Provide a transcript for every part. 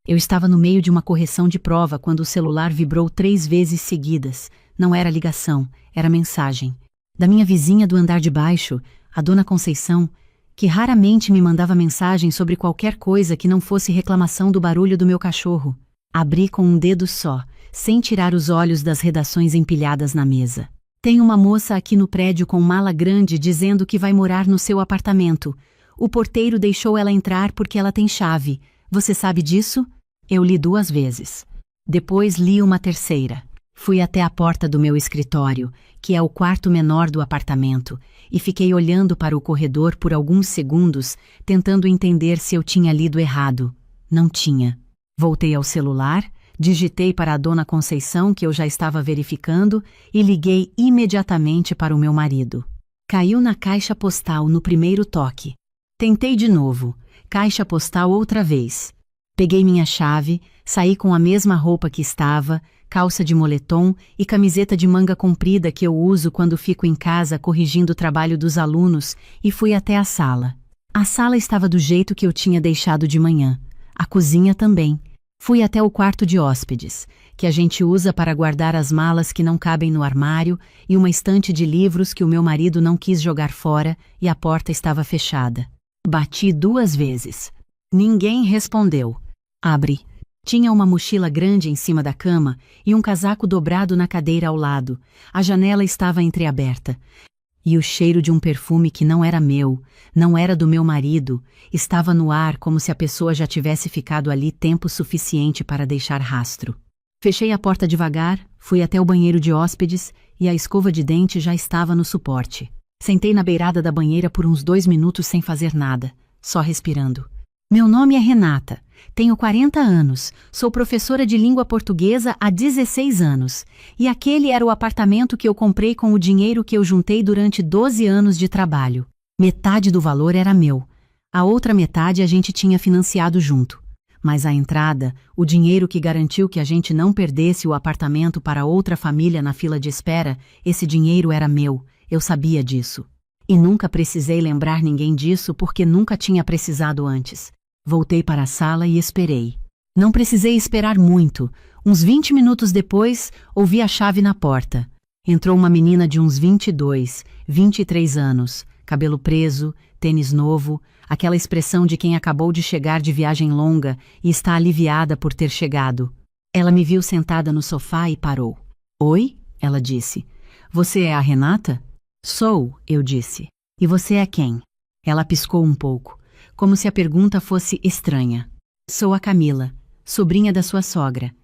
Eu estava no meio de uma correção de prova quando o celular vibrou 3 vezes seguidas. Não era ligação, era mensagem. Da minha vizinha do andar de baixo, a dona Conceição, que raramente me mandava mensagem sobre qualquer coisa que não fosse reclamação do barulho do meu cachorro. Abri com um dedo só, sem tirar os olhos das redações empilhadas na mesa. Tem uma moça aqui no prédio com mala grande dizendo que vai morar no seu apartamento. O porteiro deixou ela entrar porque ela tem chave. Você sabe disso? Eu li 2 vezes. Depois li uma terceira. Fui até a porta do meu escritório, que é o quarto menor do apartamento, e fiquei olhando para o corredor por alguns segundos, tentando entender se eu tinha lido errado. Não tinha. Voltei ao celular, digitei para a dona Conceição que eu já estava verificando e liguei imediatamente para o meu marido. Caiu na caixa postal no primeiro toque. Tentei de novo. Caixa postal outra vez. Peguei minha chave, saí com a mesma roupa que estava, calça de moletom e camiseta de manga comprida que eu uso quando fico em casa corrigindo o trabalho dos alunos e fui até a sala. A sala estava do jeito que eu tinha deixado de manhã. A cozinha também. Fui até o quarto de hóspedes, que a gente usa para guardar as malas que não cabem no armário e uma estante de livros que o meu marido não quis jogar fora e a porta estava fechada. Bati 2 vezes. Ninguém respondeu. Abri. Tinha uma mochila grande em cima da cama e um casaco dobrado na cadeira ao lado. A janela estava entreaberta. E o cheiro de um perfume que não era meu, não era do meu marido, estava no ar como se a pessoa já tivesse ficado ali tempo suficiente para deixar rastro. Fechei a porta devagar, fui até o banheiro de hóspedes e a escova de dente já estava no suporte. Sentei na beirada da banheira por uns 2 minutos sem fazer nada, só respirando. Meu nome é Renata, tenho 40 anos, sou professora de língua portuguesa há 16 anos, e aquele era o apartamento que eu comprei com o dinheiro que eu juntei durante 12 anos de trabalho. Metade do valor era meu, a outra metade a gente tinha financiado junto. Mas a entrada, o dinheiro que garantiu que a gente não perdesse o apartamento para outra família na fila de espera, esse dinheiro era meu, eu sabia disso. E nunca precisei lembrar ninguém disso porque nunca tinha precisado antes. Voltei para a sala e esperei. Não precisei esperar muito. Uns 20 minutos depois, ouvi a chave na porta. Entrou uma menina de uns 22, 23 anos, cabelo preso, tênis novo, aquela expressão de quem acabou de chegar de viagem longa e está aliviada por ter chegado. Ela me viu sentada no sofá e parou. Oi? Ela disse. Você é a Renata? Sou, eu disse. E você é quem? Ela piscou um pouco, como se a pergunta fosse estranha. Sou a Camila, sobrinha da sua sogra.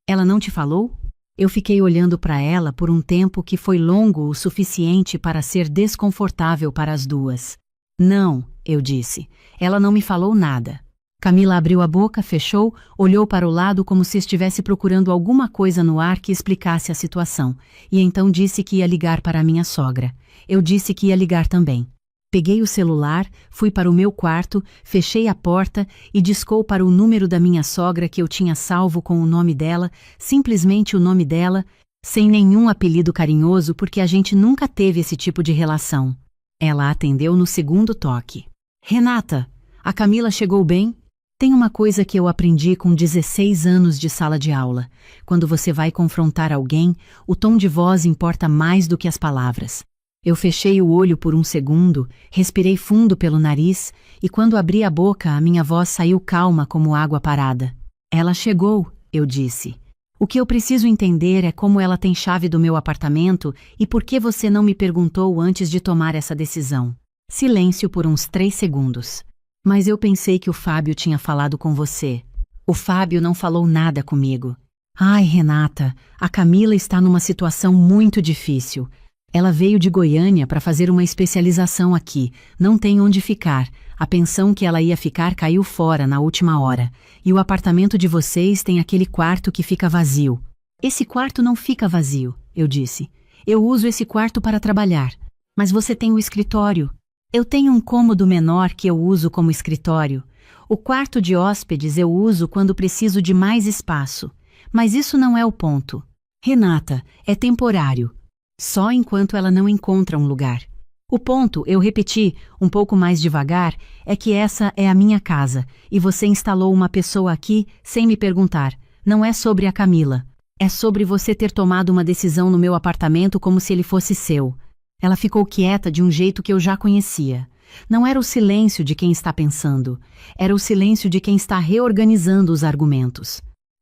Ela não te falou? Eu fiquei olhando para ela por um tempo que foi longo o suficiente para ser desconfortável para as duas. Não, eu disse. Ela não me falou nada. Camila abriu a boca, fechou, olhou para o lado como se estivesse procurando alguma coisa no ar que explicasse a situação, e então disse que ia ligar para a minha sogra. Eu disse que ia ligar também. Peguei o celular, fui para o meu quarto, fechei a porta e discou para o número da minha sogra que eu tinha salvo com o nome dela, simplesmente o nome dela, sem nenhum apelido carinhoso porque a gente nunca teve esse tipo de relação. Ela atendeu no segundo toque. Renata, a Camila chegou bem? Tem uma coisa que eu aprendi com 16 anos de sala de aula. Quando você vai confrontar alguém, o tom de voz importa mais do que as palavras. Eu fechei o olho por um segundo, respirei fundo pelo nariz e quando abri a boca a minha voz saiu calma como água parada. Ela chegou, eu disse. O que eu preciso entender é como ela tem chave do meu apartamento e por que você não me perguntou antes de tomar essa decisão. Silêncio por uns 3 segundos. Mas eu pensei que o Fábio tinha falado com você. O Fábio não falou nada comigo. Ai, Renata, a Camila está numa situação muito difícil. Ela veio de Goiânia para fazer uma especialização aqui, não tem onde ficar. A pensão que ela ia ficar caiu fora na última hora. E o apartamento de vocês tem aquele quarto que fica vazio. Esse quarto não fica vazio, eu disse. Eu uso esse quarto para trabalhar. Mas você tem o escritório. Eu tenho um cômodo menor que eu uso como escritório. O quarto de hóspedes eu uso quando preciso de mais espaço. Mas isso não é o ponto. Renata, é temporário. Só enquanto ela não encontra um lugar. O ponto, eu repeti, um pouco mais devagar, é que essa é a minha casa, e você instalou uma pessoa aqui sem me perguntar. Não é sobre a Camila. É sobre você ter tomado uma decisão no meu apartamento como se ele fosse seu. Ela ficou quieta de um jeito que eu já conhecia. Não era o silêncio de quem está pensando, era o silêncio de quem está reorganizando os argumentos.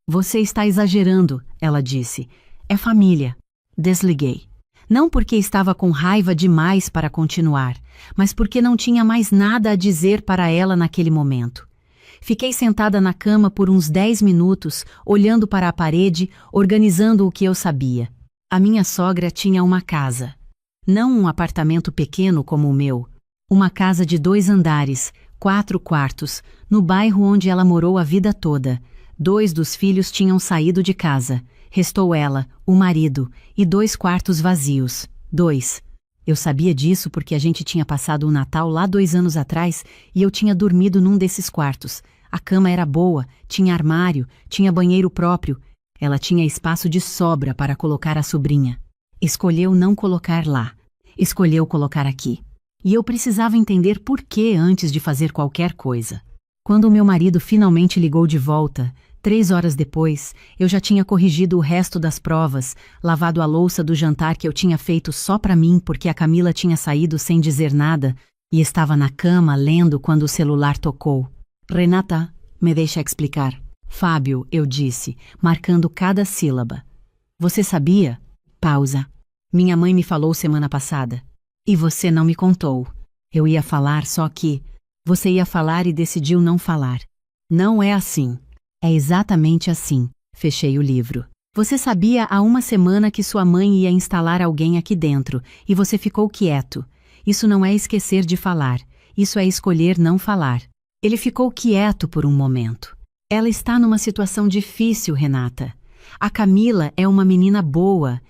Você está exagerando, ela disse. É família. Desliguei. Não porque estava com raiva demais para continuar, mas porque não tinha mais nada a dizer para ela naquele momento. Fiquei sentada na cama por uns 10 minutos, olhando para a parede, organizando o que eu sabia. A minha sogra tinha uma casa. Não um apartamento pequeno como o meu. Uma casa de 2 andares, 4 quartos, no bairro onde ela morou a vida toda. 2 dos filhos tinham saído de casa. Restou ela, o marido, e 2 quartos vazios. 2. Eu sabia disso porque a gente tinha passado o Natal lá 2 anos atrás e eu tinha dormido num desses quartos. A cama era boa, tinha armário, tinha banheiro próprio. Ela tinha espaço de sobra para colocar a sobrinha. Escolheu não colocar lá. Escolheu colocar aqui. E eu precisava entender por que antes de fazer qualquer coisa. Quando o meu marido finalmente ligou de volta, 3 horas depois, eu já tinha corrigido o resto das provas, lavado a louça do jantar que eu tinha feito só para mim porque a Camila tinha saído sem dizer nada e estava na cama lendo quando o celular tocou. Renata, me deixa explicar. Fábio, eu disse, marcando cada sílaba. Você sabia? Pausa. Minha mãe me falou semana passada. E você não me contou. Eu ia falar, só que você ia falar e decidiu não falar. Não é assim. É exatamente assim. Fechei o livro. Você sabia há uma semana que sua mãe ia instalar alguém aqui dentro, e você ficou quieto. Isso não é esquecer de falar. Isso é escolher não falar. Ele ficou quieto por um momento. Ela está numa situação difícil, Renata. A Camila é uma menina boa.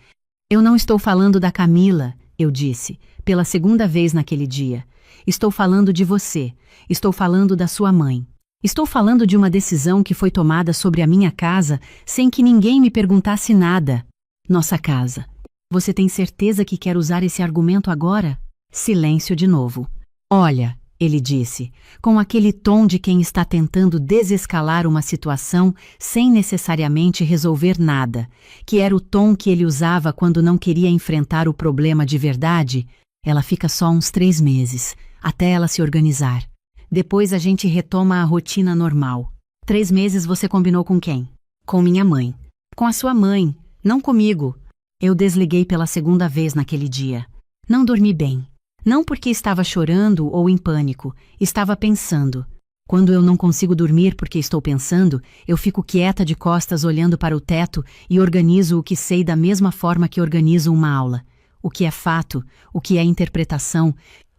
Eu não estou falando da Camila, eu disse, pela segunda vez naquele dia. Estou falando de você. Estou falando da sua mãe. Estou falando de uma decisão que foi tomada sobre a minha casa sem que ninguém me perguntasse nada. Nossa casa. Você tem certeza que quer usar esse argumento agora? Silêncio de novo. Olha, ele disse, com aquele tom de quem está tentando desescalar uma situação sem necessariamente resolver nada, que era o tom que ele usava quando não queria enfrentar o problema de verdade. Ela fica só uns 3 meses, até ela se organizar. Depois a gente retoma a rotina normal. 3 meses você combinou com quem? Com minha mãe. Com a sua mãe, não comigo. Eu desliguei pela segunda vez naquele dia. Não dormi bem. Não porque estava chorando ou em pânico, estava pensando. Quando eu não consigo dormir porque estou pensando, eu fico quieta de costas olhando para o teto e organizo o que sei da mesma forma que organizo uma aula. O que é fato, o que é interpretação,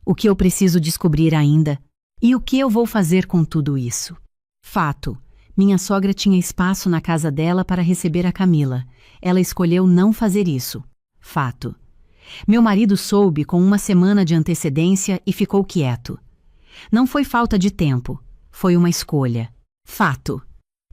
o que eu preciso descobrir ainda. E o que eu vou fazer com tudo isso? Fato. Minha sogra tinha espaço na casa dela para receber a Camila. Ela escolheu não fazer isso. Fato. Meu marido soube com 1 semana de antecedência e ficou quieto. Não foi falta de tempo. Foi uma escolha. Fato.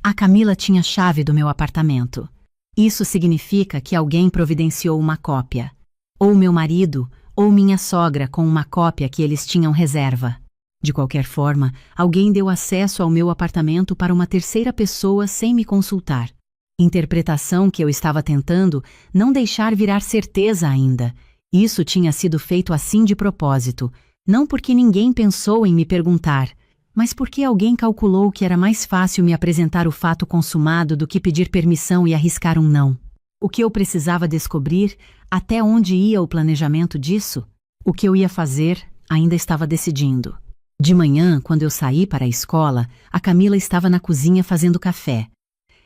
A Camila tinha chave do meu apartamento. Isso significa que alguém providenciou uma cópia. Ou meu marido, ou minha sogra com uma cópia que eles tinham reserva. De qualquer forma, alguém deu acesso ao meu apartamento para uma terceira pessoa sem me consultar. Interpretação que eu estava tentando não deixar virar certeza ainda. Isso tinha sido feito assim de propósito, não porque ninguém pensou em me perguntar, mas porque alguém calculou que era mais fácil me apresentar o fato consumado do que pedir permissão e arriscar um não. O que eu precisava descobrir, até onde ia o planejamento disso? O que eu ia fazer, ainda estava decidindo. De manhã, quando eu saí para a escola, a Camila estava na cozinha fazendo café.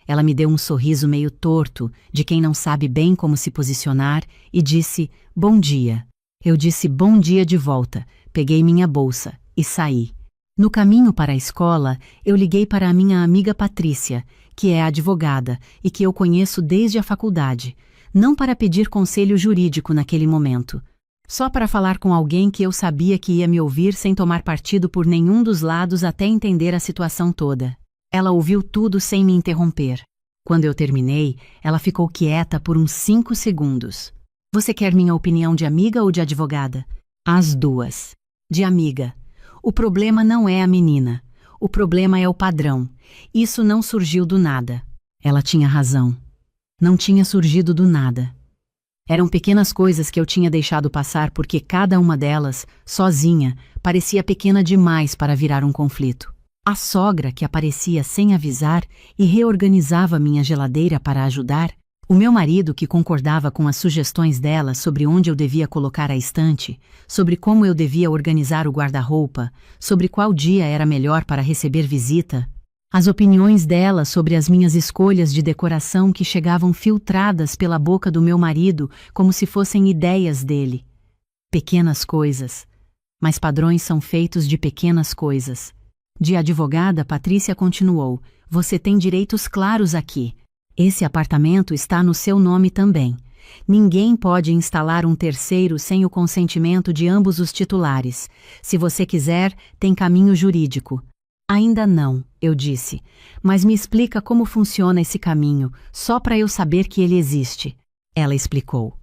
Ela me deu um sorriso meio torto, de quem não sabe bem como se posicionar, e disse, bom dia. Eu disse bom dia de volta, peguei minha bolsa e saí. No caminho para a escola, eu liguei para a minha amiga Patrícia, que é advogada e que eu conheço desde a faculdade, não para pedir conselho jurídico naquele momento. Só para falar com alguém que eu sabia que ia me ouvir sem tomar partido por nenhum dos lados até entender a situação toda. Ela ouviu tudo sem me interromper. Quando eu terminei, ela ficou quieta por uns 5 segundos. Você quer minha opinião de amiga ou de advogada? As duas. De amiga. O problema não é a menina. O problema é o padrão. Isso não surgiu do nada. Ela tinha razão. Não tinha surgido do nada. Eram pequenas coisas que eu tinha deixado passar porque cada uma delas, sozinha, parecia pequena demais para virar um conflito. A sogra que aparecia sem avisar e reorganizava minha geladeira para ajudar, o meu marido que concordava com as sugestões dela sobre onde eu devia colocar a estante, sobre como eu devia organizar o guarda-roupa, sobre qual dia era melhor para receber visita, as opiniões dela sobre as minhas escolhas de decoração que chegavam filtradas pela boca do meu marido como se fossem ideias dele. Pequenas coisas. Mas padrões são feitos de pequenas coisas. De advogada, Patrícia continuou: você tem direitos claros aqui. Esse apartamento está no seu nome também. Ninguém pode instalar um terceiro sem o consentimento de ambos os titulares. Se você quiser, tem caminho jurídico. Ainda não, eu disse, mas me explica como funciona esse caminho, só para eu saber que ele existe. Ela explicou.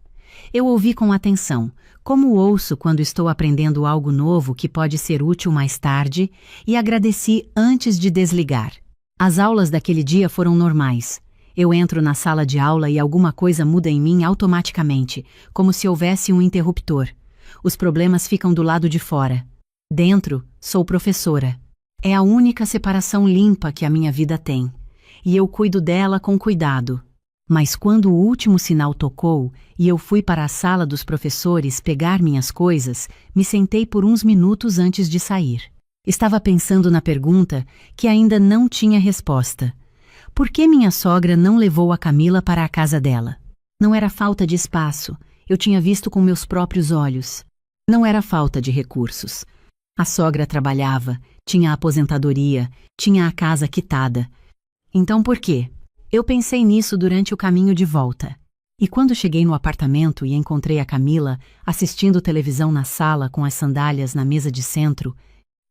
Eu ouvi com atenção, como ouço quando estou aprendendo algo novo que pode ser útil mais tarde, e agradeci antes de desligar. As aulas daquele dia foram normais. Eu entro na sala de aula e alguma coisa muda em mim automaticamente, como se houvesse um interruptor. Os problemas ficam do lado de fora. Dentro, sou professora. É a única separação limpa que a minha vida tem. E eu cuido dela com cuidado. Mas quando o último sinal tocou e eu fui para a sala dos professores pegar minhas coisas, me sentei por uns minutos antes de sair. Estava pensando na pergunta que ainda não tinha resposta. Por que minha sogra não levou a Camila para a casa dela? Não era falta de espaço, eu tinha visto com meus próprios olhos. Não era falta de recursos. A sogra trabalhava, tinha a aposentadoria, tinha a casa quitada. Então por quê? Eu pensei nisso durante o caminho de volta. E quando cheguei no apartamento e encontrei a Camila assistindo televisão na sala com as sandálias na mesa de centro,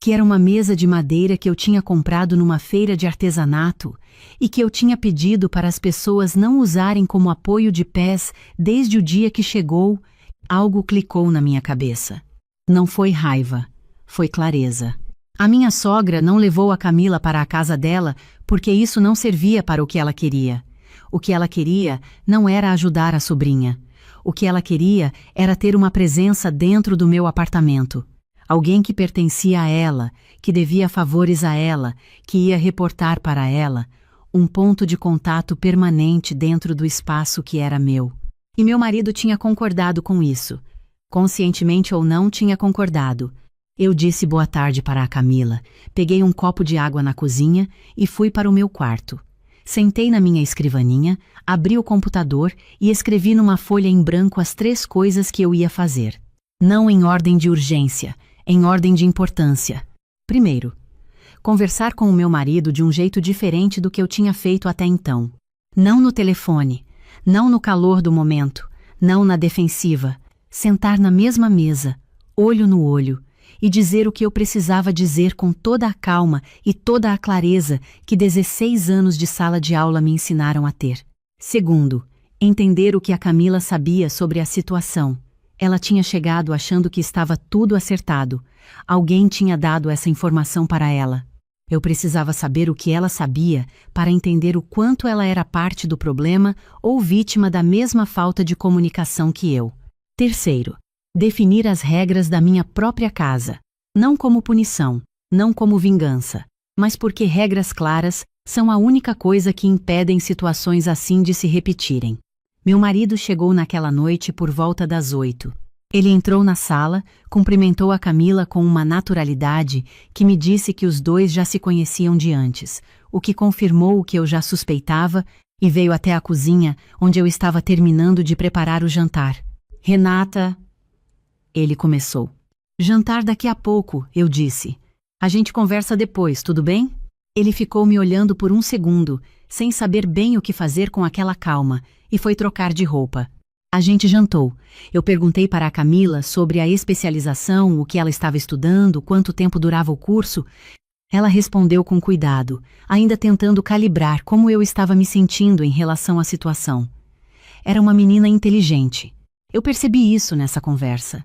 que era uma mesa de madeira que eu tinha comprado numa feira de artesanato e que eu tinha pedido para as pessoas não usarem como apoio de pés desde o dia que chegou, algo clicou na minha cabeça. Não foi raiva, foi clareza. A minha sogra não levou a Camila para a casa dela porque isso não servia para o que ela queria. O que ela queria não era ajudar a sobrinha. O que ela queria era ter uma presença dentro do meu apartamento. Alguém que pertencia a ela, que devia favores a ela, que ia reportar para ela, um ponto de contato permanente dentro do espaço que era meu. E meu marido tinha concordado com isso. Conscientemente ou não, tinha concordado. Eu disse boa tarde para a Camila, peguei um copo de água na cozinha e fui para o meu quarto. Sentei na minha escrivaninha, abri o computador e escrevi numa folha em branco as 3 coisas que eu ia fazer. Não em ordem de urgência, em ordem de importância. Primeiro, conversar com o meu marido de um jeito diferente do que eu tinha feito até então. Não no telefone, não no calor do momento, não na defensiva. Sentar na mesma mesa, olho no olho, e dizer o que eu precisava dizer com toda a calma e toda a clareza que 16 anos de sala de aula me ensinaram a ter. Segundo, entender o que a Camila sabia sobre a situação. Ela tinha chegado achando que estava tudo acertado. Alguém tinha dado essa informação para ela. Eu precisava saber o que ela sabia para entender o quanto ela era parte do problema ou vítima da mesma falta de comunicação que eu. Terceiro, definir as regras da minha própria casa. Não como punição, não como vingança, mas porque regras claras são a única coisa que impedem situações assim de se repetirem. Meu marido chegou naquela noite por volta das 8. Ele entrou na sala, cumprimentou a Camila com uma naturalidade que me disse que os dois já se conheciam de antes, o que confirmou o que eu já suspeitava, e veio até a cozinha, onde eu estava terminando de preparar o jantar. Renata... Ele começou. Jantar daqui a pouco, eu disse. A gente conversa depois, tudo bem? Ele ficou me olhando por um segundo, sem saber bem o que fazer com aquela calma, e foi trocar de roupa. A gente jantou. Eu perguntei para a Camila sobre a especialização, o que ela estava estudando, quanto tempo durava o curso. Ela respondeu com cuidado, ainda tentando calibrar como eu estava me sentindo em relação à situação. Era uma menina inteligente. Eu percebi isso nessa conversa.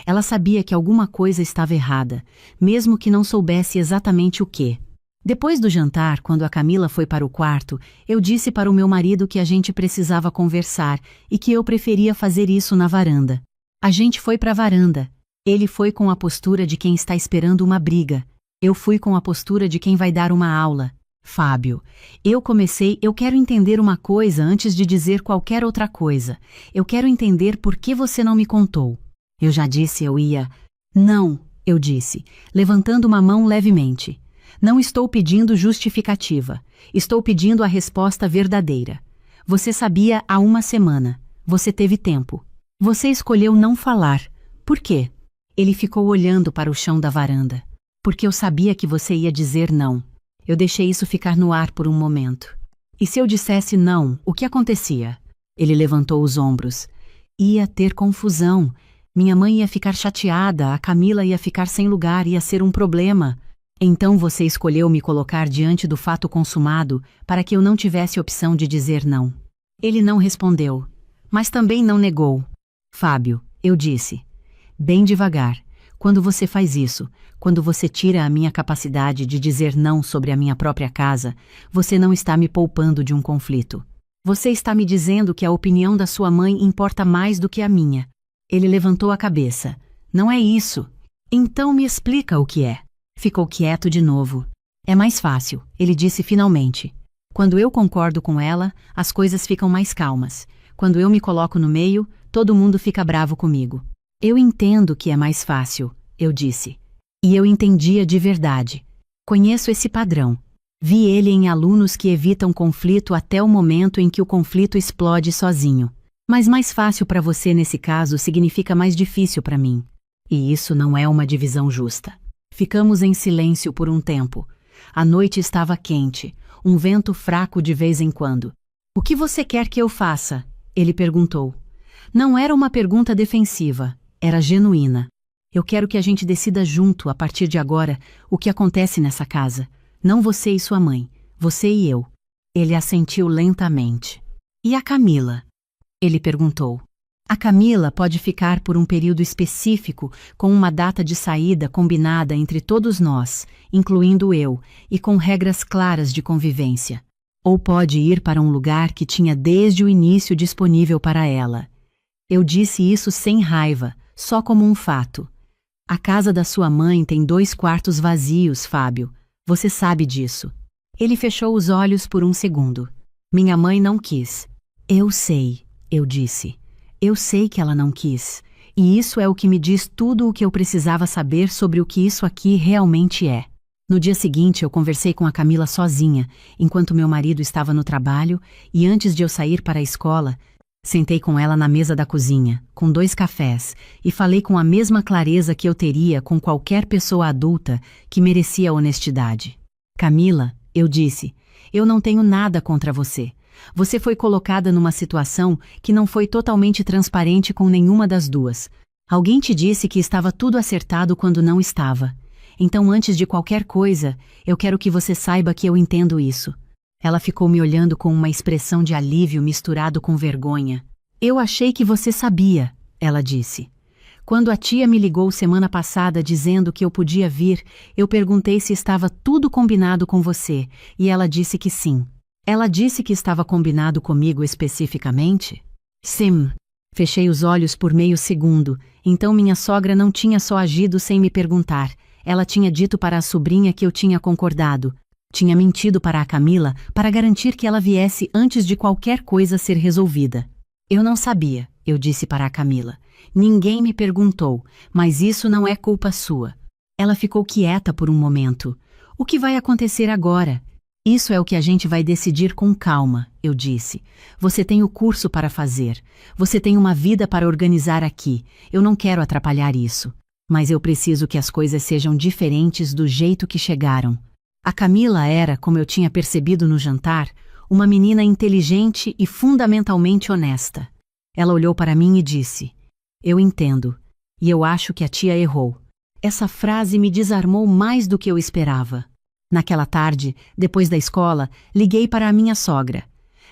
Ela sabia que alguma coisa estava errada, mesmo que não soubesse exatamente o quê. Depois do jantar, quando a Camila foi para o quarto, eu disse para o meu marido que a gente precisava conversar e que eu preferia fazer isso na varanda. A gente foi para a varanda. Ele foi com a postura de quem está esperando uma briga. Eu fui com a postura de quem vai dar uma aula. Fábio, eu quero entender uma coisa antes de dizer qualquer outra coisa. Eu quero entender por que você não me contou. Eu já disse eu ia. Não, eu disse, levantando uma mão levemente. Não estou pedindo justificativa. Estou pedindo a resposta verdadeira. Você sabia há uma semana. Você teve tempo. Você escolheu não falar. Por quê? Ele ficou olhando para o chão da varanda. Porque eu sabia que você ia dizer não. Eu deixei isso ficar no ar por um momento. E se eu dissesse não, o que acontecia? Ele levantou os ombros. Ia ter confusão. Minha mãe ia ficar chateada, a Camila ia ficar sem lugar, ia ser um problema. Então você escolheu me colocar diante do fato consumado para que eu não tivesse opção de dizer não. Ele não respondeu, mas também não negou. Fábio, eu disse. Bem devagar. Quando você faz isso, quando você tira a minha capacidade de dizer não sobre a minha própria casa, você não está me poupando de um conflito. Você está me dizendo que a opinião da sua mãe importa mais do que a minha. Ele levantou a cabeça. Não é isso. Então me explica o que é. Ficou quieto de novo. É mais fácil, ele disse finalmente. Quando eu concordo com ela, as coisas ficam mais calmas. Quando eu me coloco no meio, todo mundo fica bravo comigo. Eu entendo que é mais fácil, eu disse. E eu entendia de verdade. Conheço esse padrão. Vi ele em alunos que evitam conflito até o momento em que o conflito explode sozinho. Mas mais fácil para você nesse caso significa mais difícil para mim. E isso não é uma divisão justa. Ficamos em silêncio por um tempo. A noite estava quente, um vento fraco de vez em quando. O que você quer que eu faça? Ele perguntou. Não era uma pergunta defensiva. Era genuína. Eu quero que a gente decida junto, a partir de agora, o que acontece nessa casa. Não você e sua mãe. Você e eu. Ele assentiu lentamente. E a Camila? Ele perguntou. A Camila pode ficar por um período específico, com uma data de saída combinada entre todos nós, incluindo eu, e com regras claras de convivência. Ou pode ir para um lugar que tinha desde o início disponível para ela. Eu disse isso sem raiva, só como um fato. A casa da sua mãe tem 2 quartos vazios, Fábio. Você sabe disso. Ele fechou os olhos por um segundo. Minha mãe não quis. Eu sei, eu disse. Eu sei que ela não quis. E isso é o que me diz tudo o que eu precisava saber sobre o que isso aqui realmente é. No dia seguinte, eu conversei com a Camila sozinha, enquanto meu marido estava no trabalho, e antes de eu sair para a escola, sentei com ela na mesa da cozinha, com 2 cafés, e falei com a mesma clareza que eu teria com qualquer pessoa adulta que merecia honestidade. Camila, eu disse, eu não tenho nada contra você. Você foi colocada numa situação que não foi totalmente transparente com nenhuma das duas. Alguém te disse que estava tudo acertado quando não estava. Então, antes de qualquer coisa, eu quero que você saiba que eu entendo isso. Ela ficou me olhando com uma expressão de alívio misturado com vergonha. Eu achei que você sabia, ela disse. Quando a tia me ligou semana passada dizendo que eu podia vir, eu perguntei se estava tudo combinado com você, e ela disse que sim. Ela disse que estava combinado comigo especificamente? Sim. Fechei os olhos por meio segundo, então minha sogra não tinha só agido sem me perguntar. Ela tinha dito para a sobrinha que eu tinha concordado. Tinha mentido para a Camila para garantir que ela viesse antes de qualquer coisa ser resolvida. Eu não sabia, eu disse para a Camila. Ninguém me perguntou, mas isso não é culpa sua. Ela ficou quieta por um momento. O que vai acontecer agora? Isso é o que a gente vai decidir com calma, eu disse. Você tem o curso para fazer. Você tem uma vida para organizar aqui. Eu não quero atrapalhar isso. Mas eu preciso que as coisas sejam diferentes do jeito que chegaram. A Camila era, como eu tinha percebido no jantar, uma menina inteligente e fundamentalmente honesta. Ela olhou para mim e disse, eu entendo, e eu acho que a tia errou. Essa frase me desarmou mais do que eu esperava. Naquela tarde, depois da escola, liguei para a minha sogra.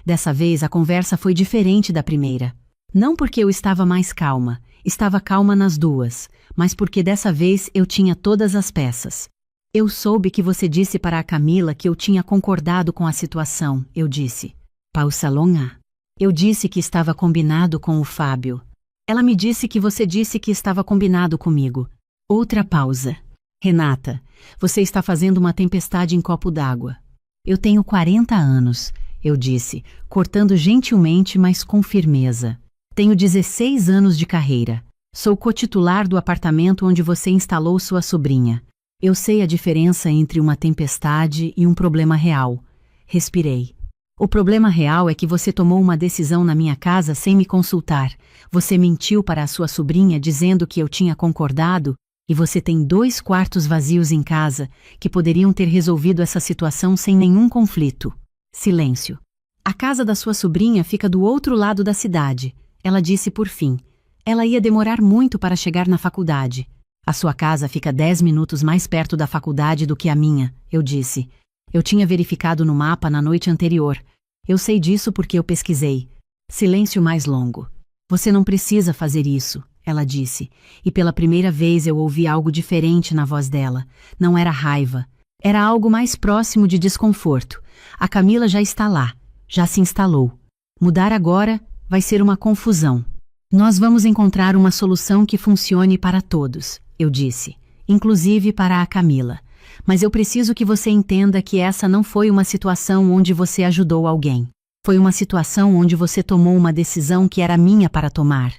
Dessa vez a conversa foi diferente da primeira. Não porque eu estava mais calma, estava calma nas duas, mas porque dessa vez eu tinha todas as peças. Eu soube que você disse para a Camila que eu tinha concordado com a situação, eu disse. Pausa longa. Eu disse que estava combinado com o Fábio. Ela me disse que você disse que estava combinado comigo. Outra pausa. Renata, você está fazendo uma tempestade em copo d'água. Eu tenho 40 anos, eu disse, cortando gentilmente, mas com firmeza. Tenho 16 anos de carreira. Sou cotitular do apartamento onde você instalou sua sobrinha. Eu sei a diferença entre uma tempestade e um problema real. Respirei. O problema real é que você tomou uma decisão na minha casa sem me consultar. Você mentiu para a sua sobrinha dizendo que eu tinha concordado, e você tem 2 quartos vazios em casa que poderiam ter resolvido essa situação sem nenhum conflito. Silêncio. A casa da sua sobrinha fica do outro lado da cidade, ela disse por fim. Ela ia demorar muito para chegar na faculdade. A sua casa fica 10 minutos mais perto da faculdade do que a minha, eu disse. Eu tinha verificado no mapa na noite anterior. Eu sei disso porque eu pesquisei. Silêncio mais longo. Você não precisa fazer isso, ela disse. E pela primeira vez eu ouvi algo diferente na voz dela. Não era raiva. Era algo mais próximo de desconforto. A Camila já está lá. Já se instalou. Mudar agora vai ser uma confusão. Nós vamos encontrar uma solução que funcione para todos, eu disse. Inclusive para a Camila. Mas eu preciso que você entenda que essa não foi uma situação onde você ajudou alguém. Foi uma situação onde você tomou uma decisão que era minha para tomar.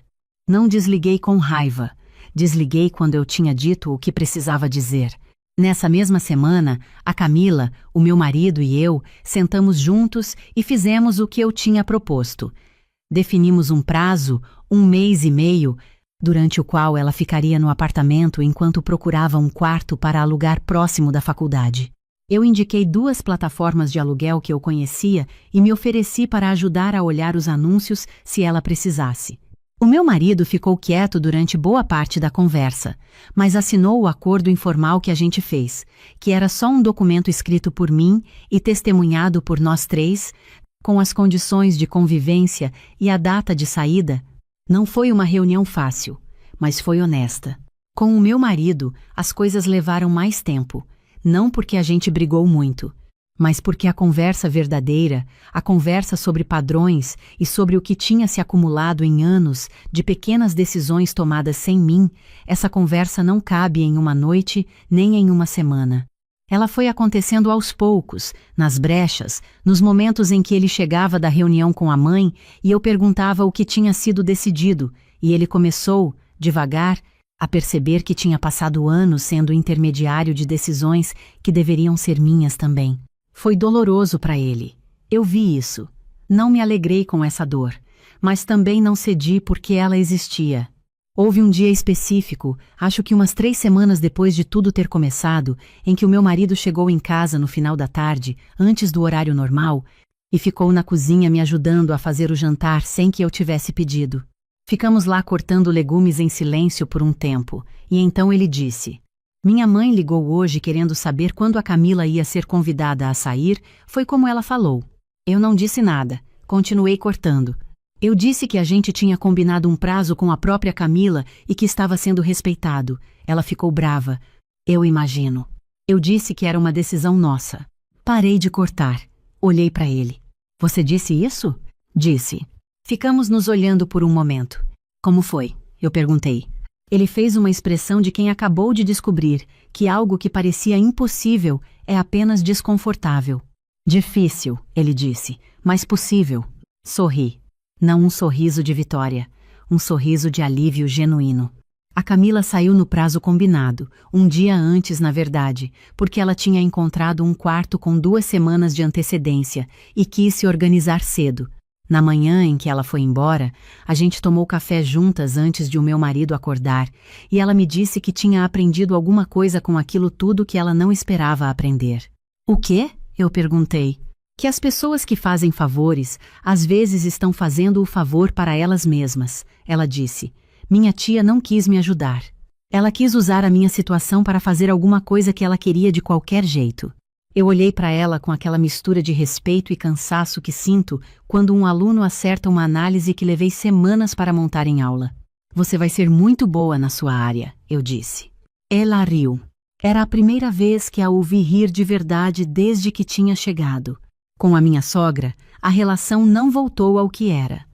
Não desliguei com raiva. Desliguei quando eu tinha dito o que precisava dizer. Nessa mesma semana, a Camila, o meu marido e eu sentamos juntos e fizemos o que eu tinha proposto. Definimos um prazo, 1 mês e meio, durante o qual ela ficaria no apartamento enquanto procurava um quarto para alugar próximo da faculdade. Eu indiquei 2 plataformas de aluguel que eu conhecia e me ofereci para ajudar a olhar os anúncios se ela precisasse. O meu marido ficou quieto durante boa parte da conversa, mas assinou o acordo informal que a gente fez, que era só um documento escrito por mim e testemunhado por nós 3, com as condições de convivência e a data de saída. Não foi uma reunião fácil, mas foi honesta. Com o meu marido, as coisas levaram mais tempo, não porque a gente brigou muito, mas porque a conversa verdadeira, a conversa sobre padrões e sobre o que tinha se acumulado em anos de pequenas decisões tomadas sem mim, essa conversa não cabe em uma noite nem em uma semana. Ela foi acontecendo aos poucos, nas brechas, nos momentos em que ele chegava da reunião com a mãe e eu perguntava o que tinha sido decidido, e ele começou, devagar, a perceber que tinha passado anos sendo intermediário de decisões que deveriam ser minhas também. Foi doloroso para ele. Eu vi isso. Não me alegrei com essa dor, mas também não cedi porque ela existia. Houve um dia específico, acho que umas 3 semanas depois de tudo ter começado, em que o meu marido chegou em casa no final da tarde, antes do horário normal, e ficou na cozinha me ajudando a fazer o jantar sem que eu tivesse pedido. Ficamos lá cortando legumes em silêncio por um tempo, e então ele disse: "Minha mãe ligou hoje querendo saber quando a Camila ia ser convidada a sair, foi como ela falou." Eu não disse nada, continuei cortando. Eu disse que a gente tinha combinado um prazo com a própria Camila e que estava sendo respeitado. Ela ficou brava. Eu imagino. Eu disse que era uma decisão nossa. Parei de cortar. Olhei para ele. "Você disse isso?" Disse. Ficamos nos olhando por um momento. "Como foi?" eu perguntei. Ele fez uma expressão de quem acabou de descobrir que algo que parecia impossível é apenas desconfortável. "Difícil", ele disse, "mas possível." Sorri. Não um sorriso de vitória, um sorriso de alívio genuíno. A Camila saiu no prazo combinado, um dia antes, na verdade, porque ela tinha encontrado um quarto com 2 semanas de antecedência e quis se organizar cedo. Na manhã em que ela foi embora, a gente tomou café juntas antes de o meu marido acordar, e ela me disse que tinha aprendido alguma coisa com aquilo tudo que ela não esperava aprender. "O quê?" eu perguntei. "Que as pessoas que fazem favores, às vezes estão fazendo o favor para elas mesmas", ela disse. "Minha tia não quis me ajudar. Ela quis usar a minha situação para fazer alguma coisa que ela queria de qualquer jeito." Eu olhei para ela com aquela mistura de respeito e cansaço que sinto quando um aluno acerta uma análise que levei semanas para montar em aula. Você vai ser muito boa na sua área, eu disse. Ela riu. Era a primeira vez que a ouvi rir de verdade desde que tinha chegado. Com a minha sogra, a relação não voltou ao que era.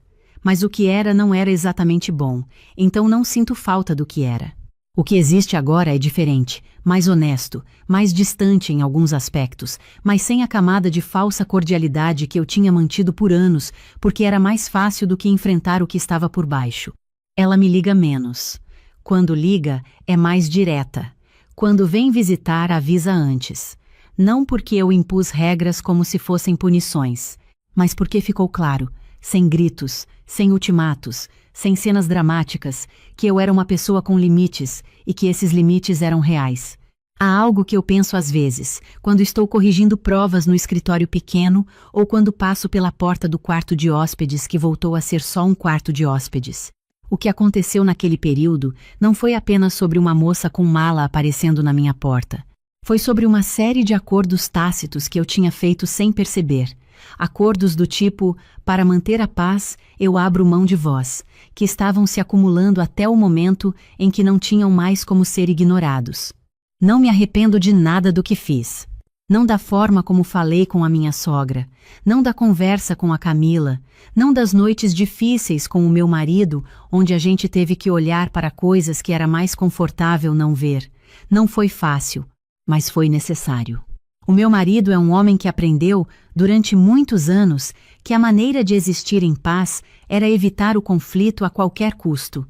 Mas o que era não era exatamente bom, então não sinto falta do que era. O que existe agora é diferente, mais honesto, mais distante em alguns aspectos, mas sem a camada de falsa cordialidade que eu tinha mantido por anos, porque era mais fácil do que enfrentar o que estava por baixo. Ela me liga menos. Quando liga, é mais direta. Quando vem visitar, avisa antes. Não porque eu impus regras como se fossem punições, mas porque ficou claro, sem gritos, sem ultimatos, sem cenas dramáticas, que eu era uma pessoa com limites e que esses limites eram reais. Há algo que eu penso às vezes, quando estou corrigindo provas no escritório pequeno ou quando passo pela porta do quarto de hóspedes que voltou a ser só um quarto de hóspedes. O que aconteceu naquele período não foi apenas sobre uma moça com mala aparecendo na minha porta. Foi sobre uma série de acordos tácitos que eu tinha feito sem perceber. Acordos do tipo, para manter a paz, eu abro mão de vós, que estavam se acumulando até o momento em que não tinham mais como ser ignorados. Não me arrependo de nada do que fiz. Não da forma como falei com a minha sogra, não da conversa com a Camila, não das noites difíceis com o meu marido, onde a gente teve que olhar para coisas que era mais confortável não ver. Não foi fácil, mas foi necessário. O meu marido é um homem que aprendeu, durante muitos anos, que a maneira de existir em paz era evitar o conflito a qualquer custo,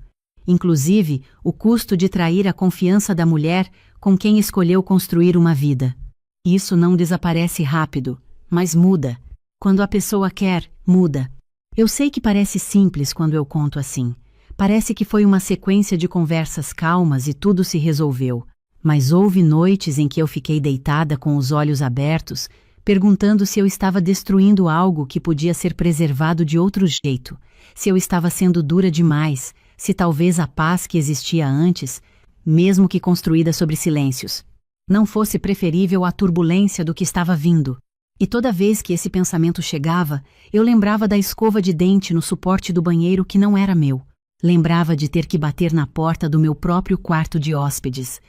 inclusive o custo de trair a confiança da mulher com quem escolheu construir uma vida. Isso não desaparece rápido, mas muda. Quando a pessoa quer, muda. Eu sei que parece simples quando eu conto assim. Parece que foi uma sequência de conversas calmas e tudo se resolveu. Mas houve noites em que eu fiquei deitada com os olhos abertos, perguntando se eu estava destruindo algo que podia ser preservado de outro jeito, se eu estava sendo dura demais, se talvez a paz que existia antes, mesmo que construída sobre silêncios, não fosse preferível à turbulência do que estava vindo. E toda vez que esse pensamento chegava, eu lembrava da escova de dente no suporte do banheiro que não era meu. Lembrava de ter que bater na porta do meu próprio quarto de hóspedes.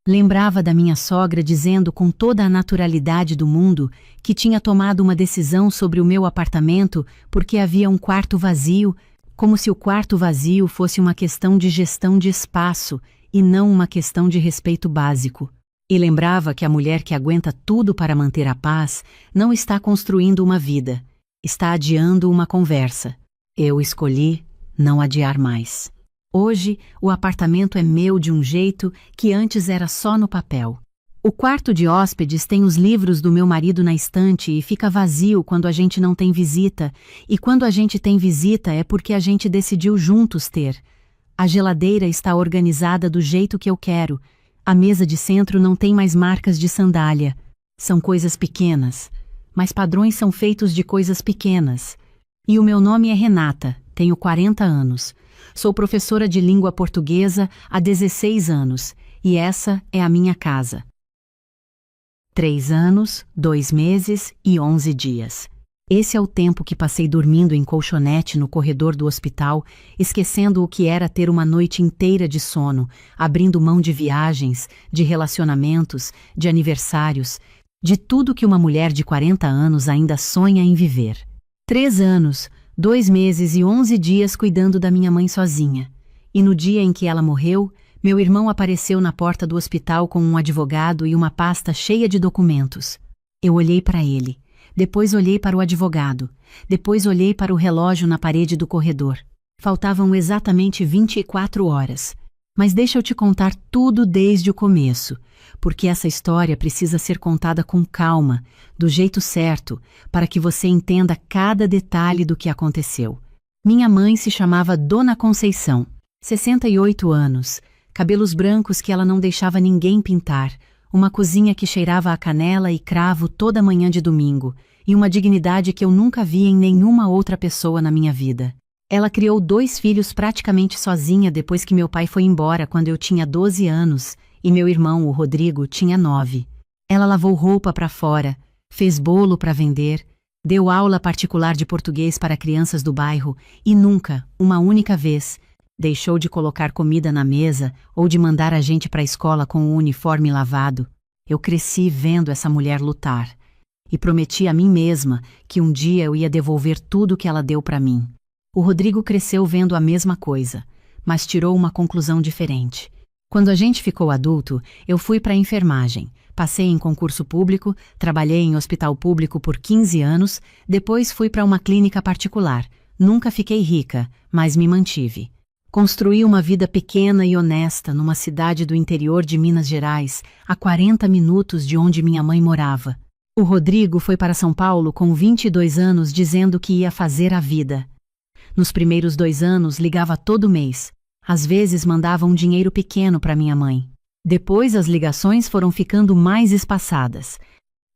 Lembrava da minha sogra dizendo com toda a naturalidade do mundo que tinha tomado uma decisão sobre o meu apartamento porque havia um quarto vazio, como se o quarto vazio fosse uma questão de gestão de espaço e não uma questão de respeito básico. E lembrava que a mulher que aguenta tudo para manter a paz não está construindo uma vida, está adiando uma conversa. Eu escolhi não adiar mais. Hoje, o apartamento é meu de um jeito que antes era só no papel. O quarto de hóspedes tem os livros do meu marido na estante e fica vazio quando a gente não tem visita, e quando a gente tem visita é porque a gente decidiu juntos ter. A geladeira está organizada do jeito que eu quero. A mesa de centro não tem mais marcas de sandália. São coisas pequenas, mas padrões são feitos de coisas pequenas. E o meu nome é Renata, tenho 40 anos. Sou professora de língua portuguesa há 16 anos, e essa é a minha casa. 3 anos, 2 meses e 11 dias. Esse é o tempo que passei dormindo em colchonete no corredor do hospital, esquecendo o que era ter uma noite inteira de sono, abrindo mão de viagens, de relacionamentos, de aniversários, de tudo que uma mulher de 40 anos ainda sonha em viver. 3 anos, 2 meses e 11 dias cuidando da minha mãe sozinha. E no dia em que ela morreu, meu irmão apareceu na porta do hospital com um advogado e uma pasta cheia de documentos. Eu olhei para ele, depois olhei para o advogado, depois olhei para o relógio na parede do corredor. Faltavam exatamente 24 horas. Mas deixa eu te contar tudo desde o começo, porque essa história precisa ser contada com calma, do jeito certo, para que você entenda cada detalhe do que aconteceu. Minha mãe se chamava Dona Conceição, 68 anos, cabelos brancos que ela não deixava ninguém pintar, uma cozinha que cheirava a canela e cravo toda manhã de domingo, e uma dignidade que eu nunca vi em nenhuma outra pessoa na minha vida. Ela criou 2 filhos praticamente sozinha depois que meu pai foi embora quando eu tinha 12 anos, e meu irmão, o Rodrigo, tinha 9. Ela lavou roupa para fora, fez bolo para vender, deu aula particular de português para crianças do bairro e nunca, uma única vez, deixou de colocar comida na mesa ou de mandar a gente para a escola com o uniforme lavado. Eu cresci vendo essa mulher lutar e prometi a mim mesma que um dia eu ia devolver tudo que ela deu para mim. O Rodrigo cresceu vendo a mesma coisa, mas tirou uma conclusão diferente. Quando a gente ficou adulto, eu fui para a enfermagem, passei em concurso público, trabalhei em hospital público por 15 anos, depois fui para uma clínica particular. Nunca fiquei rica, mas me mantive. Construí uma vida pequena e honesta numa cidade do interior de Minas Gerais, a 40 minutos de onde minha mãe morava. O Rodrigo foi para São Paulo com 22 anos dizendo que ia fazer a vida. Nos primeiros 2 anos ligava todo mês. Às vezes mandava um dinheiro pequeno para minha mãe. Depois as ligações foram ficando mais espaçadas.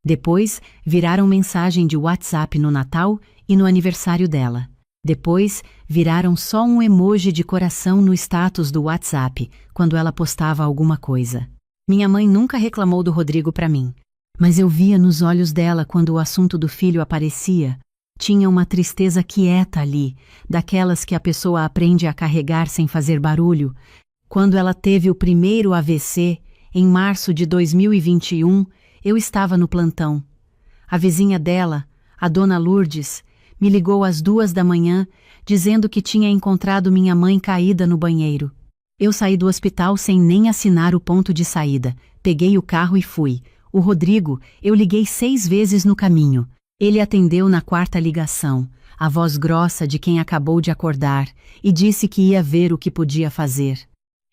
Depois viraram mensagem de WhatsApp no Natal e no aniversário dela. Depois viraram só um emoji de coração no status do WhatsApp quando ela postava alguma coisa. Minha mãe nunca reclamou do Rodrigo para mim, mas eu via nos olhos dela quando o assunto do filho aparecia. Tinha uma tristeza quieta ali, daquelas que a pessoa aprende a carregar sem fazer barulho. Quando ela teve o primeiro AVC, em março de 2021, eu estava no plantão. A vizinha dela, a dona Lourdes, me ligou às 2 da manhã, dizendo que tinha encontrado minha mãe caída no banheiro. Eu saí do hospital sem nem assinar o ponto de saída. Peguei o carro e fui. O Rodrigo, eu liguei 6 vezes no caminho. Ele atendeu na 4ª ligação, a voz grossa de quem acabou de acordar, e disse que ia ver o que podia fazer.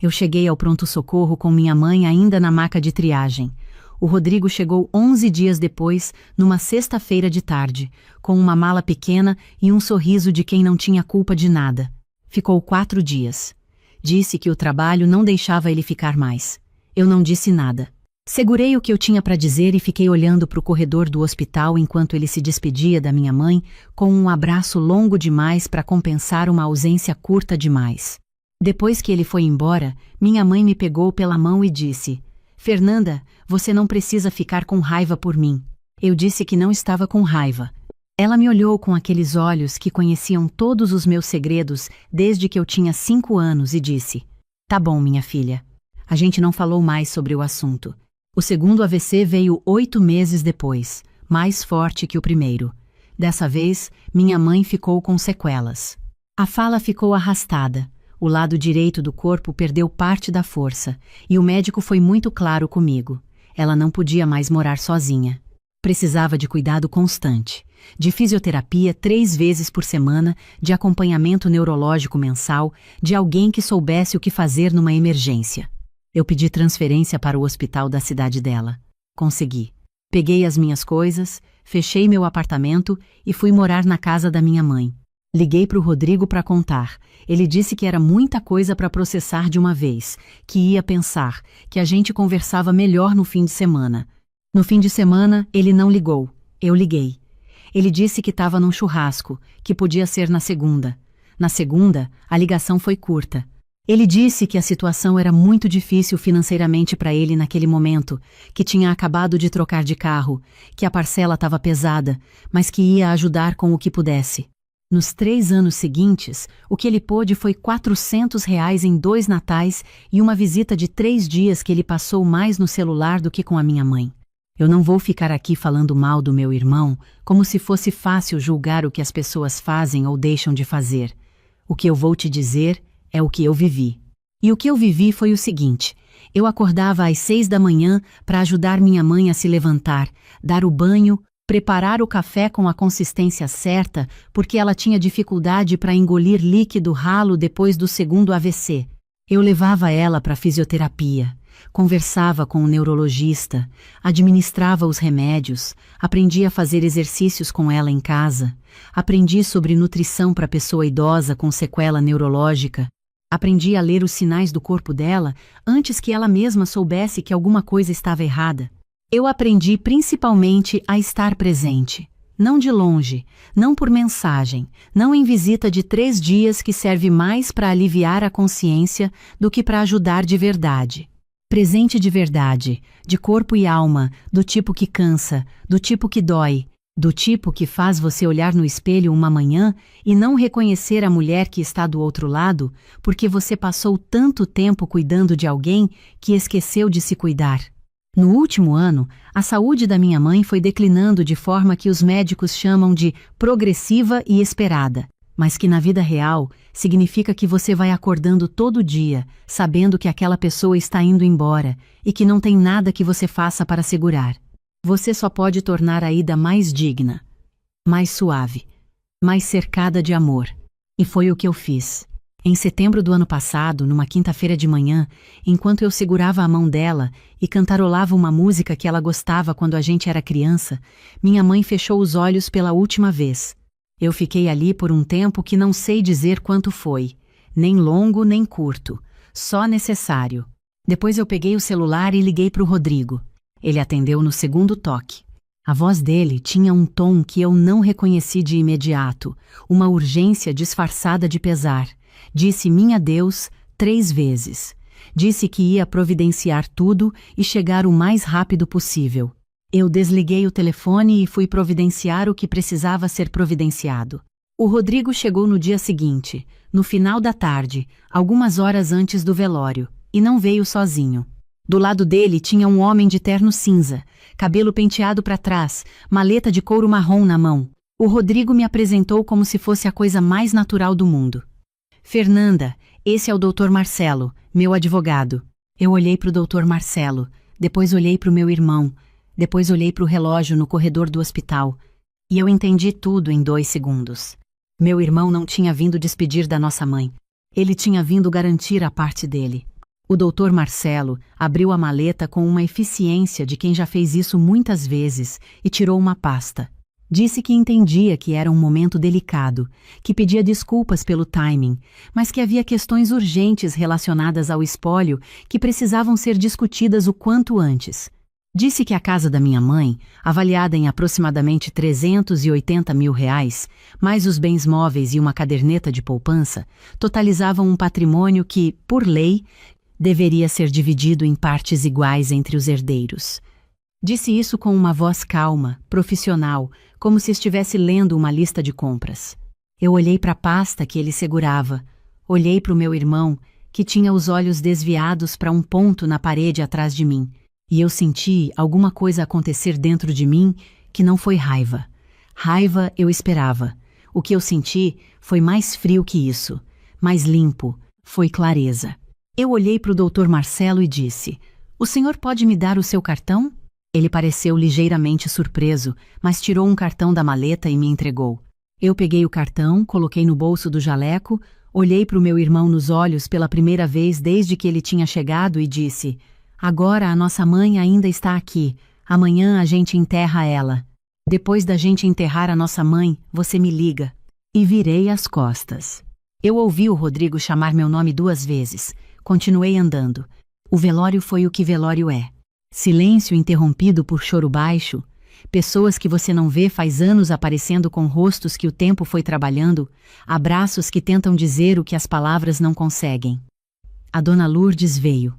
Eu cheguei ao pronto-socorro com minha mãe ainda na maca de triagem. O Rodrigo chegou 11 dias depois, numa sexta-feira de tarde, com uma mala pequena e um sorriso de quem não tinha culpa de nada. Ficou 4 dias. Disse que o trabalho não deixava ele ficar mais. Eu não disse nada. Segurei o que eu tinha para dizer e fiquei olhando para o corredor do hospital enquanto ele se despedia da minha mãe com um abraço longo demais para compensar uma ausência curta demais. Depois que ele foi embora, minha mãe me pegou pela mão e disse: "Fernanda, você não precisa ficar com raiva por mim." Eu disse que não estava com raiva. Ela me olhou com aqueles olhos que conheciam todos os meus segredos desde que eu tinha 5 anos e disse: "Tá bom, minha filha." A gente não falou mais sobre o assunto. O segundo AVC veio 8 meses depois, mais forte que o primeiro. Dessa vez, minha mãe ficou com sequelas. A fala ficou arrastada, o lado direito do corpo perdeu parte da força, e o médico foi muito claro comigo. Ela não podia mais morar sozinha. Precisava de cuidado constante, de fisioterapia 3 vezes por semana, de acompanhamento neurológico mensal, de alguém que soubesse o que fazer numa emergência. Eu pedi transferência para o hospital da cidade dela. Consegui. Peguei as minhas coisas, fechei meu apartamento e fui morar na casa da minha mãe. Liguei para o Rodrigo para contar. Ele disse que era muita coisa para processar de uma vez, que ia pensar, que a gente conversava melhor no fim de semana. No fim de semana, ele não ligou. Eu liguei. Ele disse que estava num churrasco, que podia ser na segunda. Na segunda, a ligação foi curta. Ele disse que a situação era muito difícil financeiramente para ele naquele momento, que tinha acabado de trocar de carro, que a parcela estava pesada, mas que ia ajudar com o que pudesse. Nos 3 anos seguintes, o que ele pôde foi R$ 400 em 2 natais e uma visita de 3 dias que ele passou mais no celular do que com a minha mãe. Eu não vou ficar aqui falando mal do meu irmão, como se fosse fácil julgar o que as pessoas fazem ou deixam de fazer. O que eu vou te dizer é o que eu vivi. E o que eu vivi foi o seguinte: eu acordava às 6 da manhã para ajudar minha mãe a se levantar, dar o banho, preparar o café com a consistência certa, porque ela tinha dificuldade para engolir líquido ralo depois do segundo AVC. Eu levava ela para a fisioterapia, conversava com o neurologista, administrava os remédios, aprendi a fazer exercícios com ela em casa, aprendi sobre nutrição para pessoa idosa com sequela neurológica, aprendi a ler os sinais do corpo dela antes que ela mesma soubesse que alguma coisa estava errada. Eu aprendi principalmente a estar presente, não de longe, não por mensagem, não em visita de 3 dias que serve mais para aliviar a consciência do que para ajudar de verdade. Presente de verdade, de corpo e alma, do tipo que cansa, do tipo que dói, do tipo que faz você olhar no espelho uma manhã e não reconhecer a mulher que está do outro lado, porque você passou tanto tempo cuidando de alguém que esqueceu de se cuidar. No último ano, a saúde da minha mãe foi declinando de forma que os médicos chamam de progressiva e esperada, mas que na vida real significa que você vai acordando todo dia, sabendo que aquela pessoa está indo embora e que não tem nada que você faça para segurar. Você só pode tornar a ida mais digna, mais suave, mais cercada de amor. E foi o que eu fiz. Em setembro do ano passado, numa quinta-feira de manhã, enquanto eu segurava a mão dela e cantarolava uma música que ela gostava quando a gente era criança, minha mãe fechou os olhos pela última vez. Eu fiquei ali por um tempo que não sei dizer quanto foi, nem longo nem curto, só necessário. Depois eu peguei o celular e liguei para o Rodrigo. Ele atendeu no segundo toque. A voz dele tinha um tom que eu não reconheci de imediato, uma urgência disfarçada de pesar. Disse minha Deus 3 vezes. Disse que ia providenciar tudo e chegar o mais rápido possível. Eu desliguei o telefone e fui providenciar o que precisava ser providenciado. O Rodrigo chegou no dia seguinte, no final da tarde, algumas horas antes do velório, e não veio sozinho. Do lado dele tinha um homem de terno cinza, cabelo penteado para trás, maleta de couro marrom na mão. O Rodrigo me apresentou como se fosse a coisa mais natural do mundo. Fernanda, esse é o Dr. Marcelo, meu advogado. Eu olhei para o Dr. Marcelo, depois olhei para o meu irmão, depois olhei para o relógio no corredor do hospital, e eu entendi tudo em 2 segundos. Meu irmão não tinha vindo despedir da nossa mãe. Ele tinha vindo garantir a parte dele. O Dr. Marcelo abriu a maleta com uma eficiência de quem já fez isso muitas vezes e tirou uma pasta. Disse que entendia que era um momento delicado, que pedia desculpas pelo timing, mas que havia questões urgentes relacionadas ao espólio que precisavam ser discutidas o quanto antes. Disse que a casa da minha mãe, avaliada em aproximadamente R$380 mil, mais os bens móveis e uma caderneta de poupança, totalizavam um patrimônio que, por lei, deveria ser dividido em partes iguais entre os herdeiros. Disse isso com uma voz calma, profissional, como se estivesse lendo uma lista de compras. Eu olhei para a pasta que ele segurava, olhei para o meu irmão, que tinha os olhos desviados para um ponto na parede atrás de mim, e eu senti alguma coisa acontecer dentro de mim que não foi raiva. Raiva eu esperava. O que eu senti foi mais frio que isso, mais limpo, foi clareza. Eu olhei para o Dr. Marcelo e disse: "O senhor pode me dar o seu cartão?" Ele pareceu ligeiramente surpreso, mas tirou um cartão da maleta e me entregou. Eu peguei o cartão, coloquei no bolso do jaleco, olhei para o meu irmão nos olhos pela primeira vez desde que ele tinha chegado e disse: "Agora a nossa mãe ainda está aqui. Amanhã a gente enterra ela. Depois da gente enterrar a nossa mãe, você me liga." E virei as costas. Eu ouvi o Rodrigo chamar meu nome 2 vezes. Continuei andando. O velório foi o que velório é. Silêncio interrompido por choro baixo, pessoas que você não vê faz anos aparecendo com rostos que o tempo foi trabalhando, abraços que tentam dizer o que as palavras não conseguem. A Dona Lourdes veio.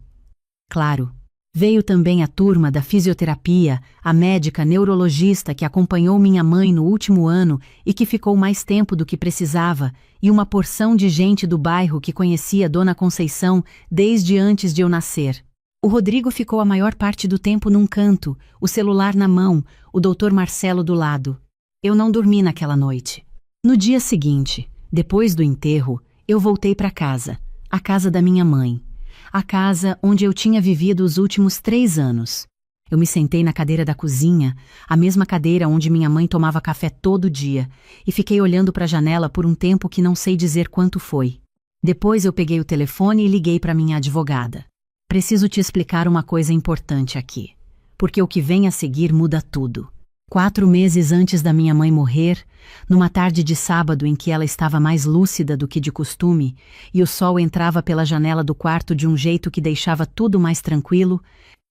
Claro, veio também a turma da fisioterapia, a médica neurologista que acompanhou minha mãe no último ano e que ficou mais tempo do que precisava, e uma porção de gente do bairro que conhecia Dona Conceição desde antes de eu nascer. O Rodrigo ficou a maior parte do tempo num canto, o celular na mão, o Dr. Marcelo do lado. Eu não dormi naquela noite. No dia seguinte, depois do enterro, eu voltei para casa, a casa da minha mãe. A casa onde eu tinha vivido os últimos 3 anos. Eu me sentei na cadeira da cozinha, a mesma cadeira onde minha mãe tomava café todo dia, e fiquei olhando para a janela por um tempo que não sei dizer quanto foi. Depois eu peguei o telefone e liguei para minha advogada. Preciso te explicar uma coisa importante aqui, porque o que vem a seguir muda tudo. 4 meses antes da minha mãe morrer, numa tarde de sábado em que ela estava mais lúcida do que de costume, e o sol entrava pela janela do quarto de um jeito que deixava tudo mais tranquilo,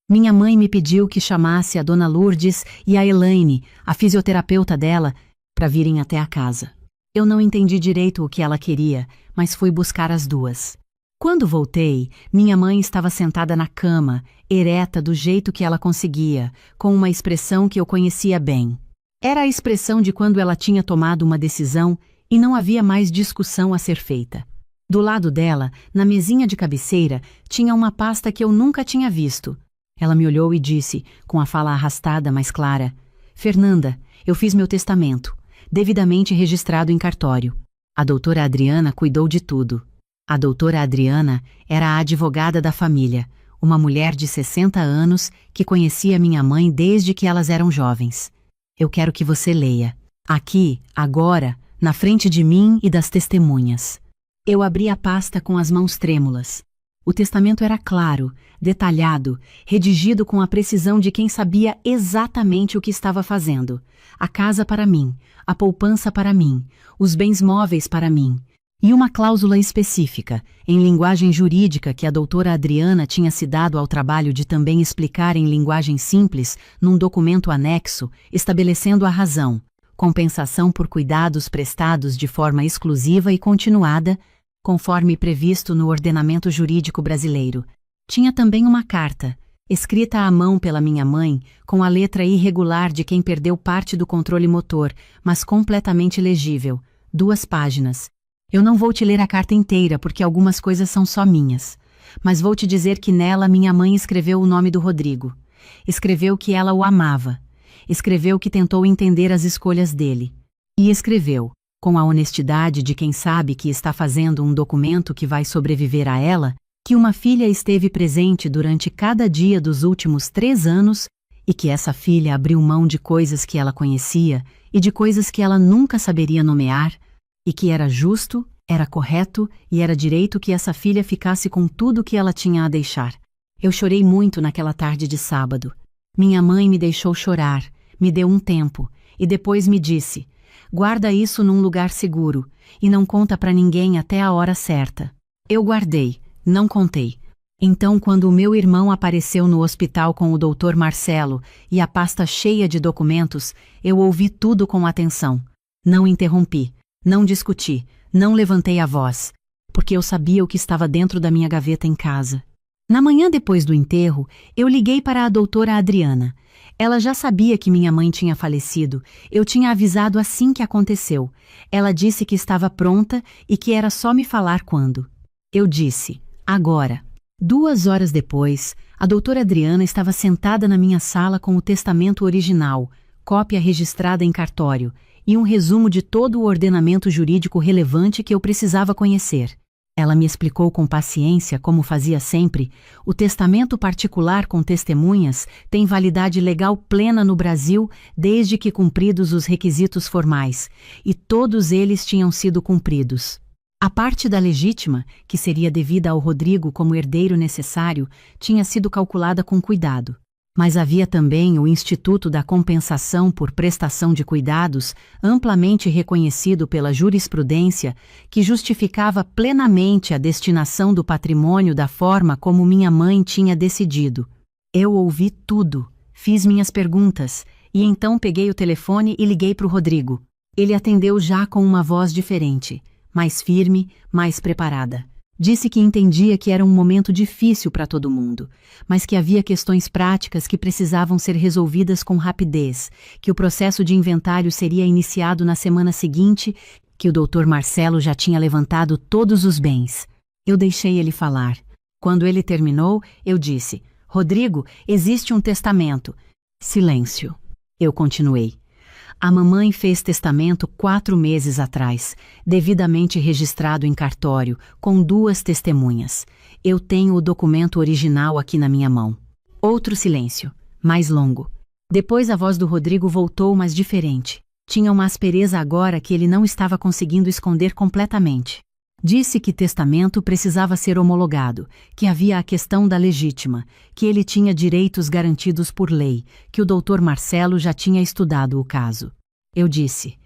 minha mãe me pediu que chamasse a Dona Lourdes e a Elaine, a fisioterapeuta dela, para virem até a casa. Eu não entendi direito o que ela queria, mas fui buscar as 2. Quando voltei, minha mãe estava sentada na cama, ereta do jeito que ela conseguia, com uma expressão que eu conhecia bem. Era a expressão de quando ela tinha tomado uma decisão e não havia mais discussão a ser feita. Do lado dela, na mesinha de cabeceira, tinha uma pasta que eu nunca tinha visto. Ela me olhou e disse, com a fala arrastada, mas clara: Fernanda, eu fiz meu testamento, devidamente registrado em cartório. A doutora Adriana cuidou de tudo. A doutora Adriana era a advogada da família, uma mulher de 60 anos que conhecia minha mãe desde que elas eram jovens. Eu quero que você leia. Aqui, agora, na frente de mim e das testemunhas. Eu abri a pasta com as mãos trêmulas. O testamento era claro, detalhado, redigido com a precisão de quem sabia exatamente o que estava fazendo. A casa para mim, a poupança para mim, os bens móveis para mim. E uma cláusula específica, em linguagem jurídica que a doutora Adriana tinha se dado ao trabalho de também explicar em linguagem simples, num documento anexo, estabelecendo a razão: compensação por cuidados prestados de forma exclusiva e continuada, conforme previsto no ordenamento jurídico brasileiro. Tinha também uma carta, escrita à mão pela minha mãe, com a letra irregular de quem perdeu parte do controle motor, mas completamente legível, 2 páginas. Eu não vou te ler a carta inteira porque algumas coisas são só minhas, mas vou te dizer que nela minha mãe escreveu o nome do Rodrigo. Escreveu que ela o amava. Escreveu que tentou entender as escolhas dele. E escreveu, com a honestidade de quem sabe que está fazendo um documento que vai sobreviver a ela, que uma filha esteve presente durante cada dia dos últimos 3 anos e que essa filha abriu mão de coisas que ela conhecia e de coisas que ela nunca saberia nomear, e que era justo, era correto e era direito que essa filha ficasse com tudo que ela tinha a deixar. Eu chorei muito naquela tarde de sábado. Minha mãe me deixou chorar, me deu um tempo, e depois me disse: guarda isso num lugar seguro, e não conta pra ninguém até a hora certa. Eu guardei, não contei. Então, quando o meu irmão apareceu no hospital com o Dr. Marcelo e a pasta cheia de documentos, eu ouvi tudo com atenção. Não interrompi. Não discuti, não levantei a voz, porque eu sabia o que estava dentro da minha gaveta em casa. Na manhã depois do enterro, eu liguei para a doutora Adriana. Ela já sabia que minha mãe tinha falecido, eu tinha avisado assim que aconteceu. Ela disse que estava pronta e que era só me falar quando. Eu disse: agora. 2 horas depois, a doutora Adriana estava sentada na minha sala com o testamento original, cópia registrada em cartório, e um resumo de todo o ordenamento jurídico relevante que eu precisava conhecer. Ela me explicou com paciência, como fazia sempre: o testamento particular com testemunhas tem validade legal plena no Brasil desde que cumpridos os requisitos formais, e todos eles tinham sido cumpridos. A parte da legítima, que seria devida ao Rodrigo como herdeiro necessário, tinha sido calculada com cuidado. Mas havia também o Instituto da Compensação por Prestação de Cuidados, amplamente reconhecido pela jurisprudência, que justificava plenamente a destinação do patrimônio da forma como minha mãe tinha decidido. Eu ouvi tudo, fiz minhas perguntas, e então peguei o telefone e liguei para o Rodrigo. Ele atendeu já com uma voz diferente, mais firme, mais preparada. Disse que entendia que era um momento difícil para todo mundo, mas que havia questões práticas que precisavam ser resolvidas com rapidez, que o processo de inventário seria iniciado na semana seguinte, que o Dr. Marcelo já tinha levantado todos os bens. Eu deixei ele falar. Quando ele terminou, eu disse: Rodrigo, existe um testamento. Silêncio. Eu continuei. A mamãe fez testamento 4 meses atrás, devidamente registrado em cartório, com 2 testemunhas. Eu tenho o documento original aqui na minha mão. Outro silêncio, mais longo. Depois a voz do Rodrigo voltou, mas diferente. Tinha uma aspereza agora que ele não estava conseguindo esconder completamente. Disse que testamento precisava ser homologado, que havia a questão da legítima, que ele tinha direitos garantidos por lei, que o Dr. Marcelo já tinha estudado o caso. Eu disse: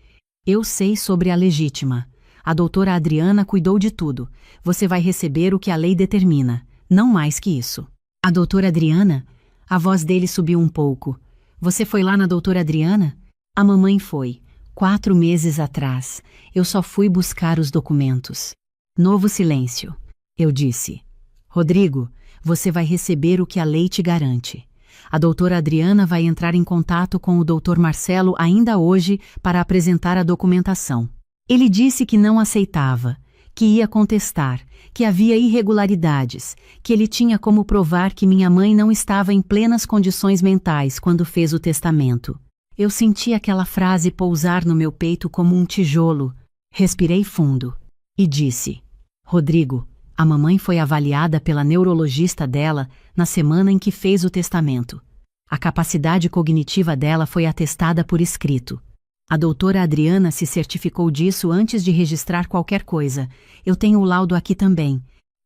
eu sei sobre a legítima. A doutora Adriana cuidou de tudo. Você vai receber o que a lei determina, não mais que isso. A doutora Adriana? A voz dele subiu um pouco. Você foi lá na doutora Adriana? A mamãe foi. 4 meses atrás. Eu só fui buscar os documentos. Novo silêncio. Eu disse: Rodrigo, você vai receber o que a lei te garante. A doutora Adriana vai entrar em contato com o doutor Marcelo ainda hoje para apresentar a documentação. Ele disse que não aceitava, que ia contestar, que havia irregularidades, que ele tinha como provar que minha mãe não estava em plenas condições mentais quando fez o testamento. Eu senti aquela frase pousar no meu peito como um tijolo. Respirei fundo e disse: Rodrigo, a mamãe foi avaliada pela neurologista dela na semana em que fez o testamento. A capacidade cognitiva dela foi atestada por escrito. A doutora Adriana se certificou disso antes de registrar qualquer coisa. Eu tenho o laudo aqui também.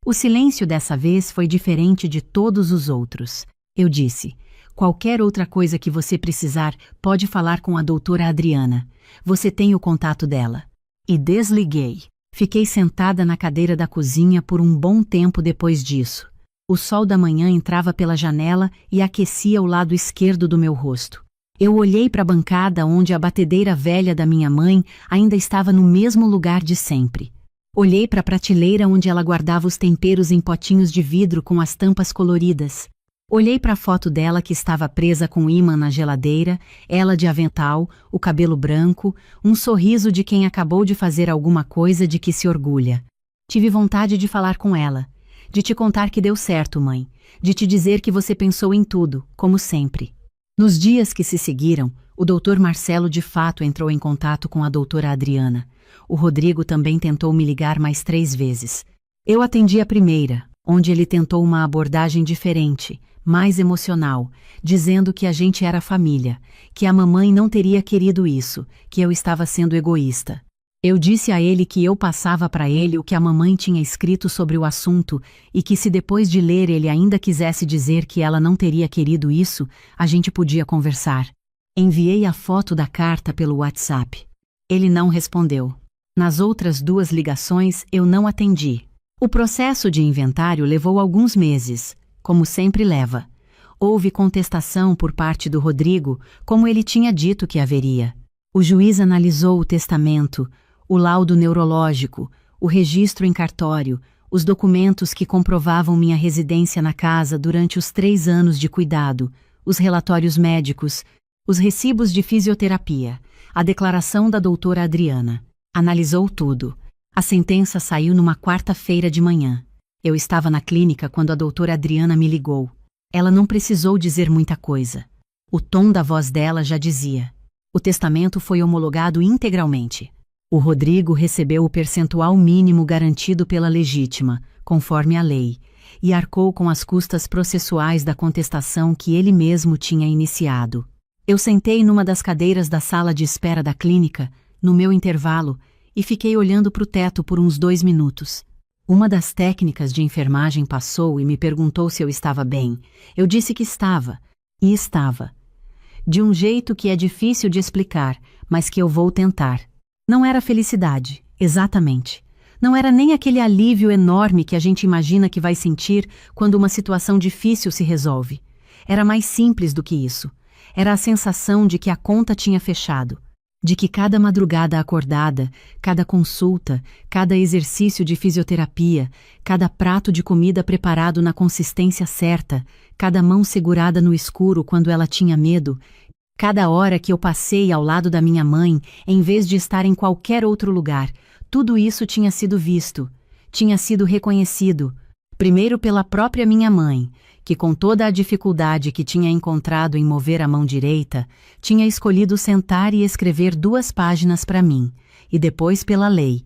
O silêncio dessa vez foi diferente de todos os outros. Eu disse: qualquer outra coisa que você precisar, pode falar com a doutora Adriana. Você tem o contato dela. E desliguei. Fiquei sentada na cadeira da cozinha por um bom tempo depois disso. O sol da manhã entrava pela janela e aquecia o lado esquerdo do meu rosto. Eu olhei para a bancada onde a batedeira velha da minha mãe ainda estava no mesmo lugar de sempre. Olhei para a prateleira onde ela guardava os temperos em potinhos de vidro com as tampas coloridas. Olhei para a foto dela que estava presa com ímã na geladeira, ela de avental, o cabelo branco, um sorriso de quem acabou de fazer alguma coisa de que se orgulha. Tive vontade de falar com ela, de te contar que deu certo, mãe, de te dizer que você pensou em tudo, como sempre. Nos dias que se seguiram, o doutor Marcelo de fato entrou em contato com a doutora Adriana. O Rodrigo também tentou me ligar mais 3 vezes. Eu atendi a primeira, onde ele tentou uma abordagem diferente, mais emocional, dizendo que a gente era família, que a mamãe não teria querido isso, que eu estava sendo egoísta. Eu disse a ele que eu passava para ele o que a mamãe tinha escrito sobre o assunto e que se depois de ler ele ainda quisesse dizer que ela não teria querido isso, a gente podia conversar. Enviei a foto da carta pelo WhatsApp. Ele não respondeu. Nas outras 2 ligações eu não atendi. O processo de inventário levou alguns meses, como sempre leva. Houve contestação por parte do Rodrigo, como ele tinha dito que haveria. O juiz analisou o testamento, o laudo neurológico, o registro em cartório, os documentos que comprovavam minha residência na casa durante os 3 anos de cuidado, os relatórios médicos, os recibos de fisioterapia, a declaração da doutora Adriana. Analisou tudo. A sentença saiu numa quarta-feira de manhã. Eu estava na clínica quando a doutora Adriana me ligou. Ela não precisou dizer muita coisa. O tom da voz dela já dizia: o testamento foi homologado integralmente. O Rodrigo recebeu o percentual mínimo garantido pela legítima, conforme a lei, e arcou com as custas processuais da contestação que ele mesmo tinha iniciado. Eu sentei numa das cadeiras da sala de espera da clínica, no meu intervalo, e fiquei olhando para o teto por uns 2 minutos. Uma das técnicas de enfermagem passou e me perguntou se eu estava bem. Eu disse que estava, e estava. De um jeito que é difícil de explicar, mas que eu vou tentar. Não era felicidade, exatamente. Não era nem aquele alívio enorme que a gente imagina que vai sentir quando uma situação difícil se resolve. Era mais simples do que isso. Era a sensação de que a conta tinha fechado. De que cada madrugada acordada, cada consulta, cada exercício de fisioterapia, cada prato de comida preparado na consistência certa, cada mão segurada no escuro quando ela tinha medo, cada hora que eu passei ao lado da minha mãe, em vez de estar em qualquer outro lugar, tudo isso tinha sido visto, tinha sido reconhecido, primeiro pela própria minha mãe, que com toda a dificuldade que tinha encontrado em mover a mão direita, tinha escolhido sentar e escrever 2 páginas para mim, e depois pela lei.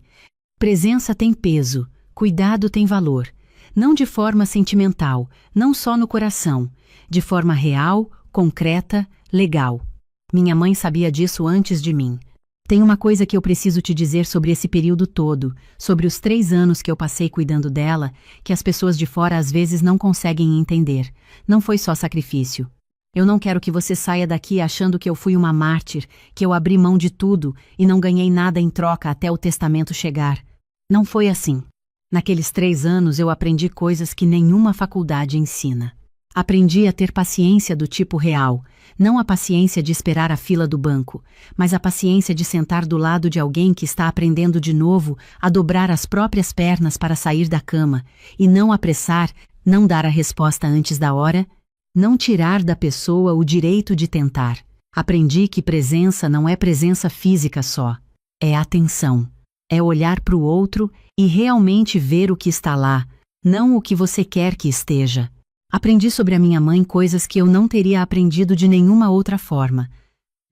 Presença tem peso, cuidado tem valor, não de forma sentimental, não só no coração, de forma real, concreta, legal. Minha mãe sabia disso antes de mim. Tem uma coisa que eu preciso te dizer sobre esse período todo, sobre os 3 anos que eu passei cuidando dela, que as pessoas de fora às vezes não conseguem entender. Não foi só sacrifício. Eu não quero que você saia daqui achando que eu fui uma mártir, que eu abri mão de tudo e não ganhei nada em troca até o testamento chegar. Não foi assim. Naqueles 3 anos eu aprendi coisas que nenhuma faculdade ensina. Aprendi a ter paciência do tipo real, não a paciência de esperar a fila do banco, mas a paciência de sentar do lado de alguém que está aprendendo de novo a dobrar as próprias pernas para sair da cama, e não apressar, não dar a resposta antes da hora, não tirar da pessoa o direito de tentar. Aprendi que presença não é presença física só, é atenção, é olhar para o outro e realmente ver o que está lá, não o que você quer que esteja. Aprendi sobre a minha mãe coisas que eu não teria aprendido de nenhuma outra forma.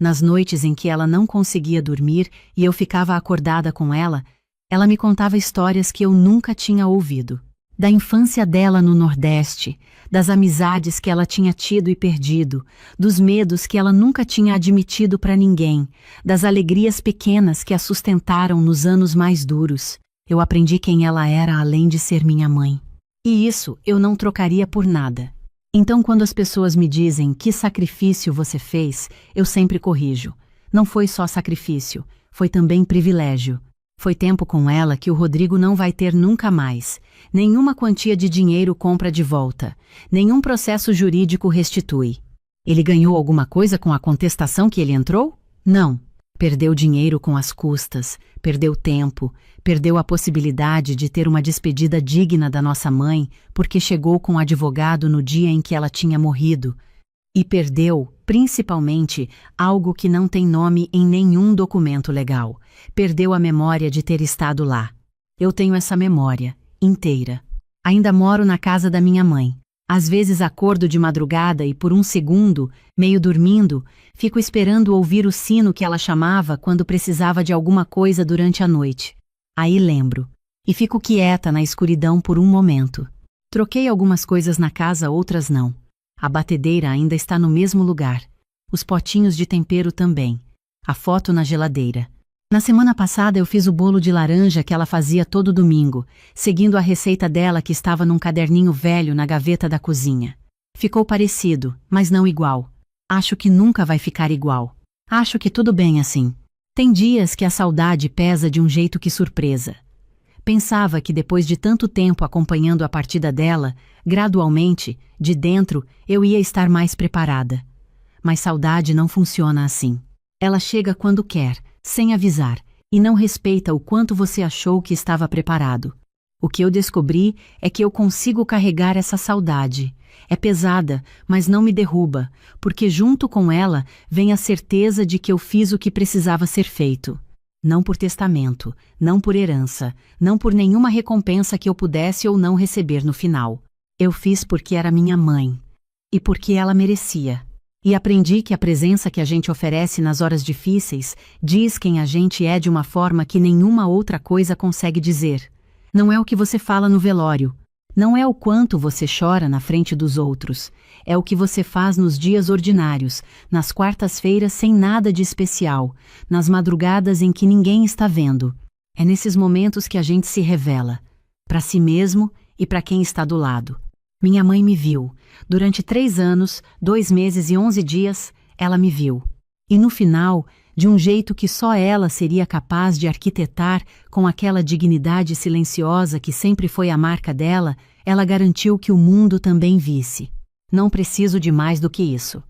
Nas noites em que ela não conseguia dormir e eu ficava acordada com ela, ela me contava histórias que eu nunca tinha ouvido. Da infância dela no Nordeste, das amizades que ela tinha tido e perdido, dos medos que ela nunca tinha admitido para ninguém, das alegrias pequenas que a sustentaram nos anos mais duros. Eu aprendi quem ela era além de ser minha mãe. E isso eu não trocaria por nada. Então, quando as pessoas me dizem que sacrifício você fez, eu sempre corrijo. Não foi só sacrifício, foi também privilégio. Foi tempo com ela que o Rodrigo não vai ter nunca mais. Nenhuma quantia de dinheiro compra de volta. Nenhum processo jurídico restitui. Ele ganhou alguma coisa com a contestação que ele entrou? Não. Perdeu dinheiro com as custas, perdeu tempo, perdeu a possibilidade de ter uma despedida digna da nossa mãe, porque chegou com o advogado no dia em que ela tinha morrido. E perdeu, principalmente, algo que não tem nome em nenhum documento legal. Perdeu a memória de ter estado lá. Eu tenho essa memória, inteira. Ainda moro na casa da minha mãe. Às vezes acordo de madrugada e por um segundo, meio dormindo, fico esperando ouvir o sino que ela chamava quando precisava de alguma coisa durante a noite. Aí lembro. E fico quieta na escuridão por um momento. Troquei algumas coisas na casa, outras não. A batedeira ainda está no mesmo lugar. Os potinhos de tempero também. A foto na geladeira. Na semana passada eu fiz o bolo de laranja que ela fazia todo domingo, seguindo a receita dela que estava num caderninho velho na gaveta da cozinha. Ficou parecido, mas não igual. Acho que nunca vai ficar igual. Acho que tudo bem assim. Tem dias que a saudade pesa de um jeito que surpresa. Pensava que depois de tanto tempo acompanhando a partida dela, gradualmente, de dentro, eu ia estar mais preparada. Mas saudade não funciona assim. Ela chega quando quer, sem avisar, e não respeita o quanto você achou que estava preparado. O que eu descobri é que eu consigo carregar essa saudade. É pesada, mas não me derruba, porque junto com ela vem a certeza de que eu fiz o que precisava ser feito. Não por testamento, não por herança, não por nenhuma recompensa que eu pudesse ou não receber no final. Eu fiz porque era minha mãe. E porque ela merecia. E aprendi que a presença que a gente oferece nas horas difíceis diz quem a gente é de uma forma que nenhuma outra coisa consegue dizer. Não é o que você fala no velório. Não é o quanto você chora na frente dos outros. É o que você faz nos dias ordinários, nas quartas-feiras sem nada de especial, nas madrugadas em que ninguém está vendo. É nesses momentos que a gente se revela, para si mesmo e para quem está do lado. Minha mãe me viu. Durante 3 anos, 2 meses e 11 dias, ela me viu. E no final, de um jeito que só ela seria capaz de arquitetar com aquela dignidade silenciosa que sempre foi a marca dela, ela garantiu que o mundo também visse. Não preciso de mais do que isso.